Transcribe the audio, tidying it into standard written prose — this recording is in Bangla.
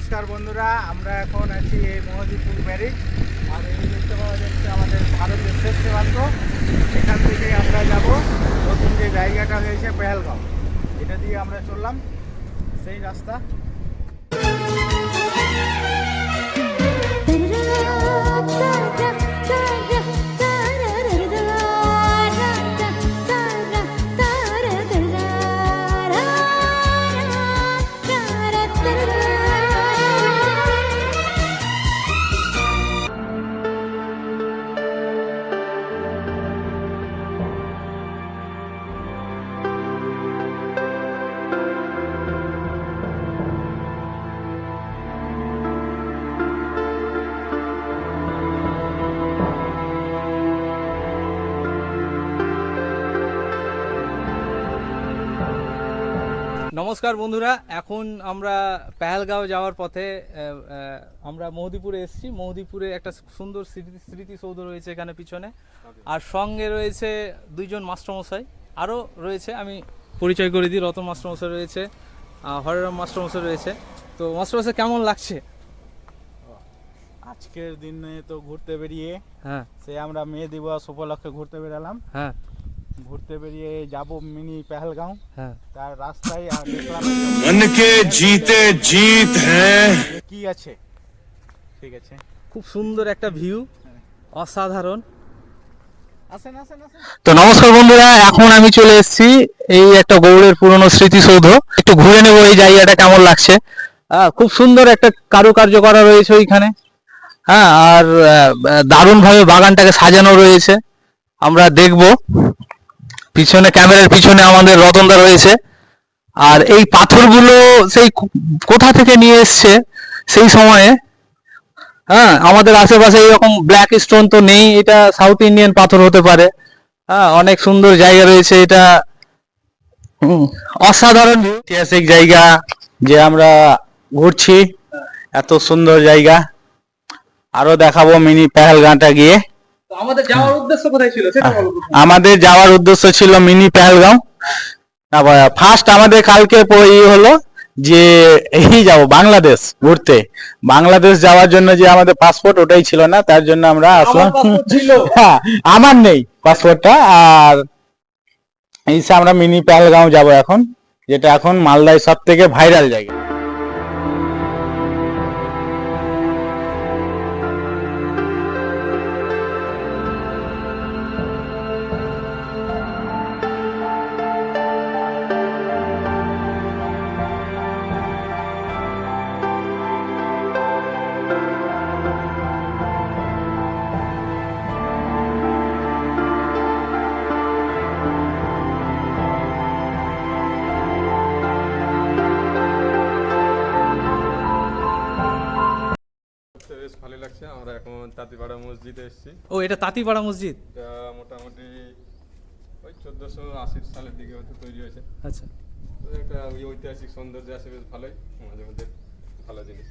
নমস্কার বন্ধুরা, আমরা এখন আছি এই মহদীপুর ব্যারেজ। আর এই দেখতে পাওয়া যাচ্ছে আমাদের ভারতের শেষ সীমান্ত। এখান থেকে আমরা যাব নতুন যে জায়গাটা হয়েছে পেহেলগাঁও, এটা দিয়ে আমরা চললাম সেই রাস্তা। নমস্কার বন্ধুরা, এখন আমরা পেহেলগাঁও যাওয়ার পথে আমরা মহদীপুরে এসেছি। মহদীপুরে একটা সুন্দর স্মৃতিসৌধ রয়েছে এখানে পিছনে, আর সঙ্গে রয়েছে দুইজন মাস্টারমশাই, আরও রয়েছে, আমি পরিচয় করে দিই। রতন মাস্টারমশাই রয়েছে, হরেরাম মাস্টারমশাই রয়েছে। তো মাস্টারমশাই কেমন লাগছে আজকের দিনে? তো ঘুরতে বেরিয়ে, হ্যাঁ, সে আমরা মে দিবস উপলক্ষে ঘুরতে বেরালাম। হ্যাঁ, ঘুরতে বেরিয়ে যাব মিনি পেহেলগাঁও। হ্যাঁ, তার রাস্তায় আর দেখলাম मन के जीते जीत है। কি আছে, ঠিক আছে, খুব সুন্দর একটা ভিউ, অসাধারণ। আসেন আসেন আসেন। তো নমস্কার বন্ধুরা, এখন আমি চলে এসেছি এই একটা গৌড়ের পুরনো স্মৃতিসৌধ। একটু ঘুরে নেবো এই জায়গাটা কেমন লাগছে। খুব সুন্দর একটা কারুকার্য করা রয়েছে ওইখানে, হ্যাঁ, আর দারুণ ভাবে বাগানটাকে সাজানো রয়েছে। আমরা দেখব পিছনে, ক্যামেরার পিছনে আমাদের রতনদা রয়েছে। আর এই পাথরগুলো সেই কোথা থেকে নিয়ে এসছে সেই সময়ে। হ্যাঁ, আমাদের আশেপাশে এরকম ব্ল্যাক স্টোন তো নেই, এটা সাউথ ইন্ডিয়ান পাথর হতে পারে। হ্যাঁ, অনেক সুন্দর জায়গা রয়েছে এটা। অসাধারণ ঐতিহাসিক জায়গা যে আমরা ঘুরছি, এত সুন্দর জায়গা। আরো দেখাবো মিনি পেহেলগাঁওটা গিয়ে। আমাদের যাওয়ার উদ্দেশ্য কোথায় ছিল সেটা বলো। আমাদের যাওয়ার উদ্দেশ্য ছিল মিনি পেহেলগাঁও। ফার্স্ট আমাদের কালকে হলো যে এই যাব বাংলাদেশ ঘুরতে। বাংলাদেশ যাওয়ার জন্য যে আমাদের পাসপোর্ট ওটাই ছিল না, তার জন্য আমরা আসলাম। হ্যাঁ, আমার নেই পাসপোর্টটা। আর এইসে আমরা মিনি পেহেলগাঁও যাব এখন, যেটা এখন মালদায় সব থেকে ভাইরাল জায়গা। বেশ ভালো লাগছে। আমরা এখন তাঁতিপাড়া মসজিদে এসেছি। ও, এটা তাঁতিপাড়া মসজিদ। এটা মোটামুটি ওই 1480 সালের দিকে হয়তো তৈরি হয়েছে। আচ্ছা, তো একটা ঐতিহাসিক সৌন্দর্য আছে, বেশ ভালোই, মাঝে মধ্যে ভালো জিনিস।